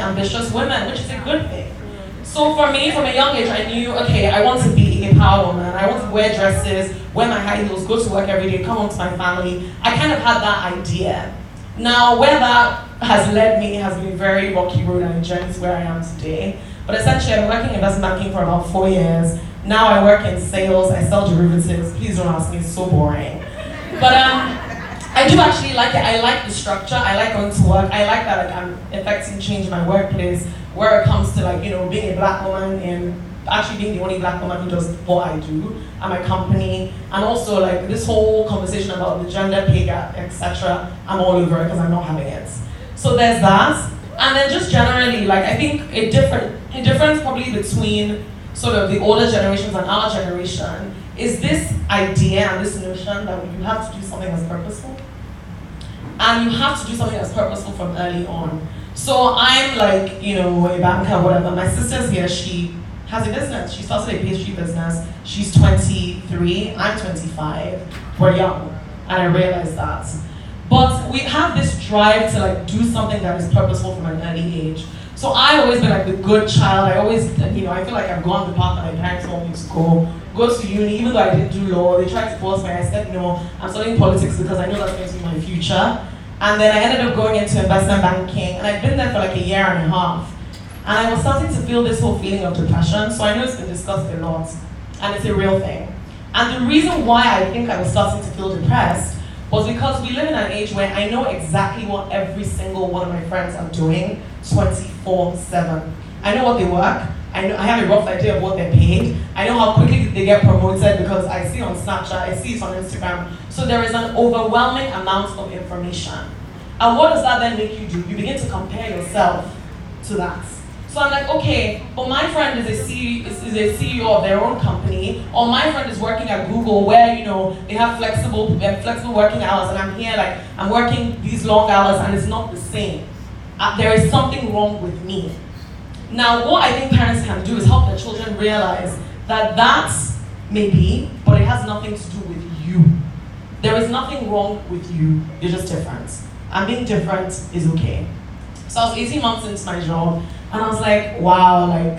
ambitious women, which is a good thing. So for me, from a young age, I knew, okay, I want to be a power woman. I want to wear dresses, wear my high heels, go to work every day, come home to my family. I kind of had that idea. Now, where that has led me has been a very rocky road and a journey to where I am today. But essentially, I've been working in investment banking for about 4 years. Now I work in sales, I sell derivatives. Please don't ask me, it's so boring. But I do actually like it. I like the structure, I like going to work. I like that I'm affecting change in my workplace where it comes to being a black woman and actually being the only black woman who does what I do at my company. And also this whole conversation about the gender pay gap, etc. I'm all over it because I'm not having it. So there's that. And then just generally, I think a difference probably between sort of the older generations and our generation is this idea and this notion that you have to do something that's purposeful. And you have to do something that's purposeful from early on. So I'm a banker, whatever. My sister's here, she has a business. She started a pastry business. She's 23, I'm 25. We're young, and I realize that. But we have this drive to do something that is purposeful from an early age. So I've always been the good child. I always, I feel like I've gone the path that my parents want me to go to uni, even though I didn't do law. They tried to force me. I said no, I'm studying politics because I know that's going to be my future. And then I ended up going into investment banking, and I'd been there for a year and a half. And I was starting to feel this whole feeling of depression. So I know it's been discussed a lot, and it's a real thing. And the reason why I think I was starting to feel depressed was because we live in an age where I know exactly what every single one of my friends are doing 24/7. I know what they work. I have a rough idea of what they're paid. I know how quickly they get promoted because I see it on Snapchat, I see it on Instagram. So there is an overwhelming amount of information. And what does that then make you do? You begin to compare yourself to that. So I'm okay, but my friend is a CEO of their own company, or my friend is working at Google where they have flexible working hours, and I'm here I'm working these long hours and it's not the same. There is something wrong with me. Now, what I think parents can do is help their children realize that may be, but it has nothing to do with you. There is nothing wrong with you, you're just different. And being different is okay. So I was 18 months into my job, and I was wow,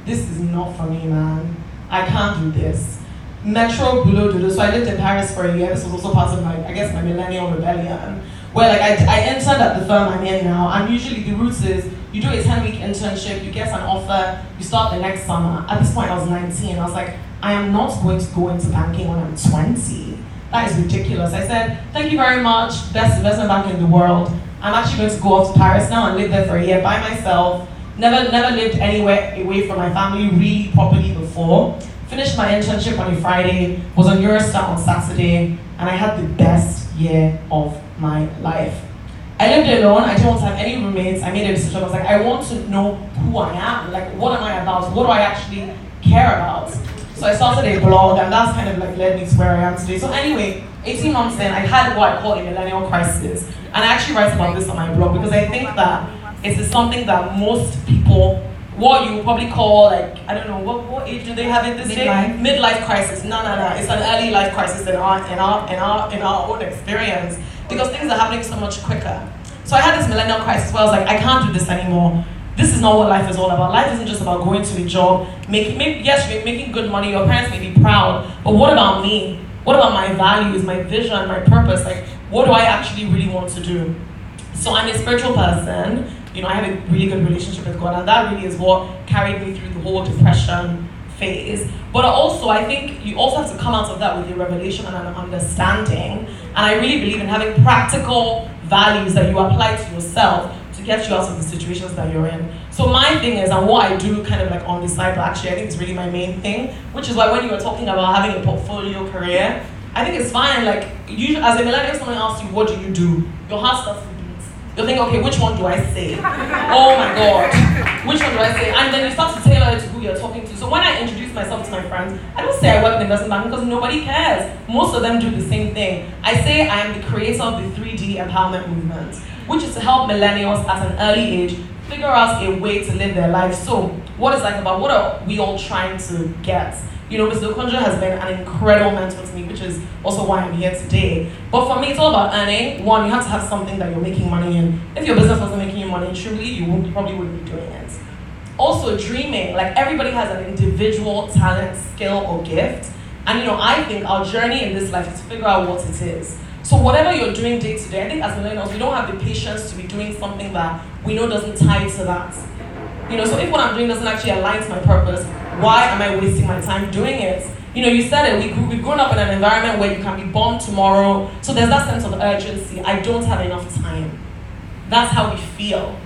this is not for me, man. I can't do this. Metro Boulot Dodo. So I lived in Paris for a year. This was also part of my millennial rebellion, where I entered at the firm I'm in now, and usually the route is you do a 10-week internship, you get an offer, you start the next summer. At this point I was 19. I was I am not going to go into banking when I'm 20. That is ridiculous. I said, thank you very much, best investment bank in the world. I'm actually going to go off to Paris now and live there for a year by myself. Never lived anywhere away from my family really properly before. Finished my internship on a Friday, was on Eurostar on Saturday, and I had the best year of my life. I lived alone, I didn't want to have any roommates. I made a decision, I was I want to know who I am. What am I about? What do I actually care about? So I started a blog, and that's kind of led me to where I am today. So anyway, 18 months in, I had what I call a millennial crisis. And I actually write about this on my blog because I think that it is something that most people, what you would probably call I don't know, what age do they have it this day? Midlife crisis. No. It's an early life crisis in our own experience because things are happening so much quicker. So I had this millennial crisis where I was I can't do this anymore. This is not what life is all about. Life isn't just about going to a job, making good money, your parents may be proud, but what about me? What about my values, my vision, my purpose? What do I actually really want to do? So I'm a spiritual person. I have a really good relationship with God, and that really is what carried me through the whole depression phase. But also, I think you also have to come out of that with your revelation and an understanding. And I really believe in having practical values that you apply to yourself to get you out of the situations that you're in. So my thing is, and what I do kind of on the side, but actually I think it's really my main thing, which is why when you were talking about having a portfolio career, I think it's fine. You, as a millennial, if someone asks you, what do you do? Your heart starts to beat. You'll think, okay, which one do I say? Oh my God, which one do I say? And then you start to tailor it to who you're talking to. So when I introduce myself to my friends, I don't say I work in investment banking because nobody cares. Most of them do the same thing. I say I am the creator of the 3D empowerment movement, which is to help millennials at an early age figure out a way to live their life. So what is about? What are we all trying to get? You know, Mr. Okonjo has been an incredible mentor to me, which is also why I'm here today. But for me, it's all about earning. One, you have to have something that you're making money in. If your business wasn't making you money, truly, you probably wouldn't be doing it. Also, dreaming. Like, everybody has an individual talent, skill, or gift. And, you know, I think our journey in this life is to figure out what it is. So whatever you're doing day to day, I think as millennials, we don't have the patience to be doing something that we know doesn't tie to that. You know, so if what I'm doing doesn't actually align to my purpose, why am I wasting my time doing it? You know, you said it, we've grown up in an environment where you can be bombed tomorrow, so there's that sense of urgency. I don't have enough time. That's how we feel.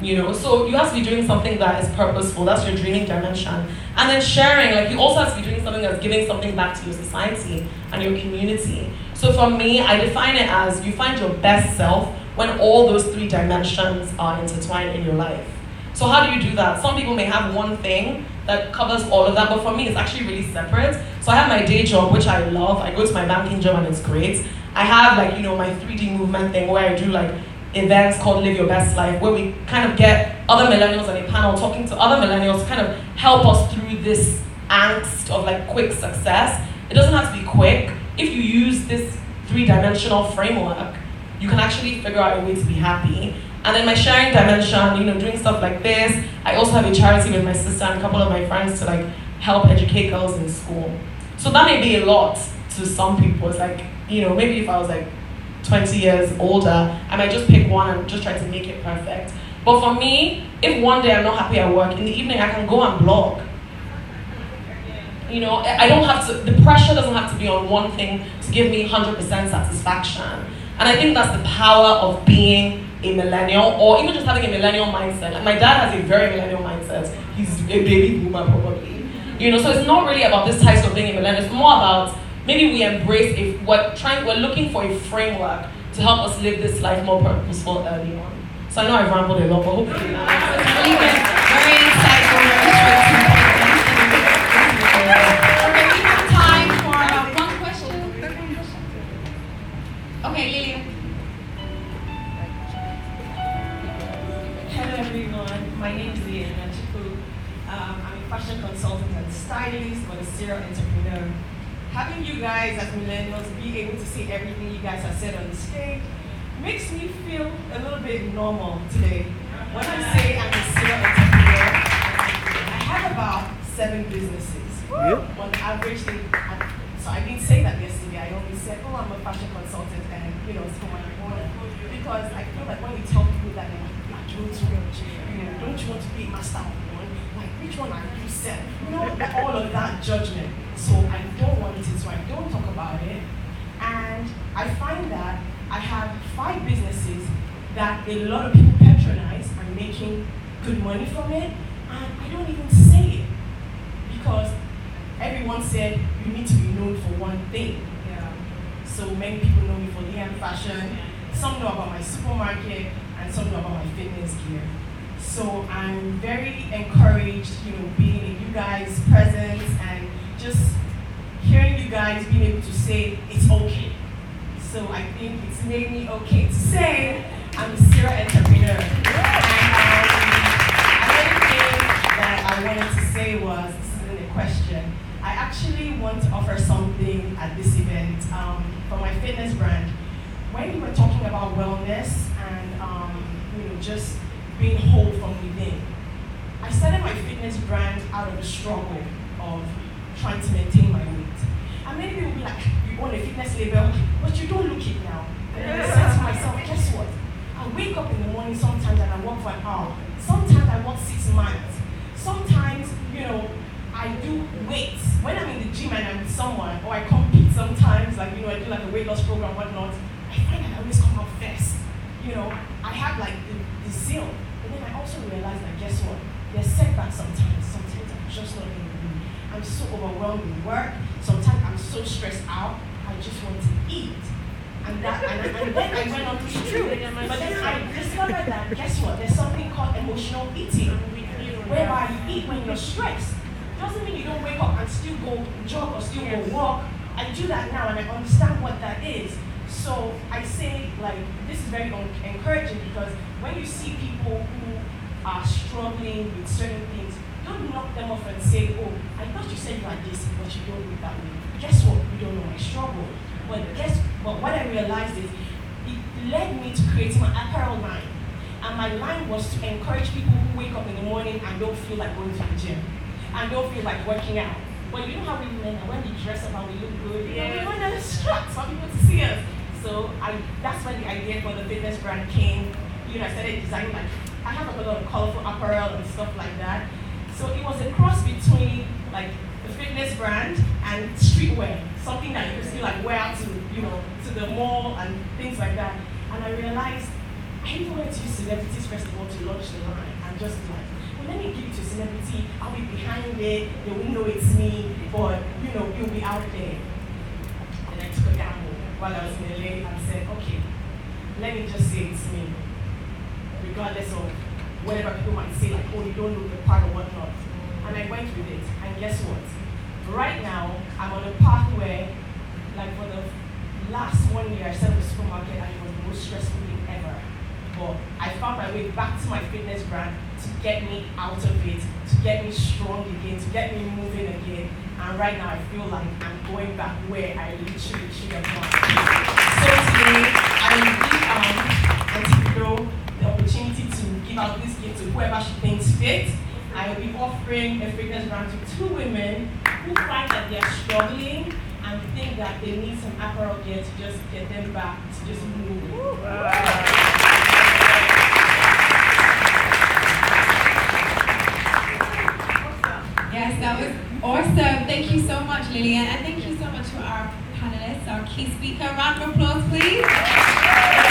You know, so you have to be doing something that is purposeful. That's your dreaming dimension. And then sharing, like you also have to be doing something that's giving something back to your society and your community. So for me, I define it as you find your best self when all those three dimensions are intertwined in your life. So how do you do that? Some people may have one thing that covers all of that, but for me, it's actually really separate. So I have my day job, which I love. I go to my banking job and it's great. I have like, you know, my 3D movement thing where I do like events called Live Your Best Life, where we kind of get other millennials on a panel talking to other millennials to kind of help us through this angst of like quick success. It doesn't have to be quick. If you use this three-dimensional framework, you can actually figure out a way to be happy. And then my sharing dimension, you know, doing stuff like this. I also have a charity with my sister and a couple of my friends to like help educate girls in school. So that may be a lot to some people. It's like, you know, maybe if I was like 20 years older, I might just pick one and just try to make it perfect. But for me, if one day I'm not happy at work, in the evening I can go and blog. You know, I don't have to, the pressure doesn't have to be on one thing to give me 100% satisfaction. And I think that's the power of being a millennial, or even just having a millennial mindset. Like my dad has a very millennial mindset. He's a baby boomer probably. You know, so it's not really about this type of being a millennial. It's more about maybe we embrace we're looking for a framework to help us live this life more purposeful early on. So I know I've rambled a lot, but hopefully that makes sense. Really good. Very insightful, very straight. Okay, we have time for one question. Okay, Lillian. Hello everyone, my name is Leah Nachiku. I'm a fashion consultant and stylist, but a serial entrepreneur. Having you guys as millennials be able to see everything you guys have said on the stage makes me feel a little bit normal today. When I say I'm a serial entrepreneur, I have about 7 businesses. Yep. On average, so I didn't say that yesterday. I only said, oh, I'm a fashion consultant and, you know, it's for my own. Because I feel like when you tell people that don't you want to be a master of one? Like, which one are you set? You know, all of that judgment. So I don't want it, so I don't talk about it. And I find that I have 5 businesses that a lot of people patronize and making good money from it, and I don't even say it because everyone said you need to be known for one thing. Yeah. So many people know me for Liam Fashion. Some know about my supermarket, and some know about my fitness gear. So I'm very encouraged, you know, being in you guys' presence and just hearing you guys being able to say it's okay. So I think it's made me okay to say I'm a serial entrepreneur. And another thing that I wanted to say was, this isn't a question, I actually want to offer something at this event for my fitness brand. When you were talking about wellness and you know, just being whole from within, I started my fitness brand out of the struggle of trying to maintain my weight. And many people will be like, you own a fitness label, but you don't look it now. And I said to myself, guess what? I wake up in the morning sometimes and I walk for an hour. Sometimes I walk 6 miles. Sometimes, you know, I do weights. When I'm in the gym and I'm with someone, or I compete sometimes, like, you know, I do like a weight loss program, whatnot, I find that I always come out first. You know, I have like the zeal. But then I also realize that, guess what? There's setbacks sometimes. Sometimes I'm just not in the mood. I'm so overwhelmed with work. Sometimes I'm so stressed out. I just want to eat. And then I went on to true. But then I discovered that, guess what? There's something called emotional eating, whereby you eat when you're stressed. Doesn't mean you don't wake up and still go jog or still go walk. I do that now and I understand what that is. So I say, like, this is very encouraging because when you see people who are struggling with certain things, can't knock them off and say, oh, I thought you said you are this, but you don't look that way. Guess what? You don't know my struggle. But what I realized is it led me to creating my apparel line. And my line was to encourage people who wake up in the morning and don't feel like going to the gym and don't feel like working out. But you know how we men are, when we dress up and we look good, we want to distract for people to see us. So that's when the idea for the fitness brand came. I started designing, like, I have a lot of colorful apparel and stuff like that. So it was a cross between like the fitness brand and streetwear, something that you can still like wear out to, to the mall and things like that. And I realized I even went to use celebrities first of all to launch the line and just like, well, let me give it to a celebrity, I'll be behind it, they won't know it's me, but you'll be out there. And I took a gamble while I was in LA and said, okay, let me just say it's me. Regardless of whatever people might say, like, oh, you don't look the part or whatnot. And I went with it, and guess what? Right now, I'm on a path where, like, for the last 1 year, I set up a supermarket, and it was the most stressful thing ever. But I found my way back to my fitness brand to get me out of it, to get me strong again, to get me moving again. And right now, I feel like I'm going back where I literally should have gone. So today, I will give Udo the opportunity to give out this gift to whoever she thinks fit. I will be offering a fitness brand to 2 women who find that they are struggling and think that they need some apparel gear to just get them back to just move. Yes, that was awesome. Thank you so much, Lillian, and thank you so much to our panelists, our key speaker. Round of applause, please.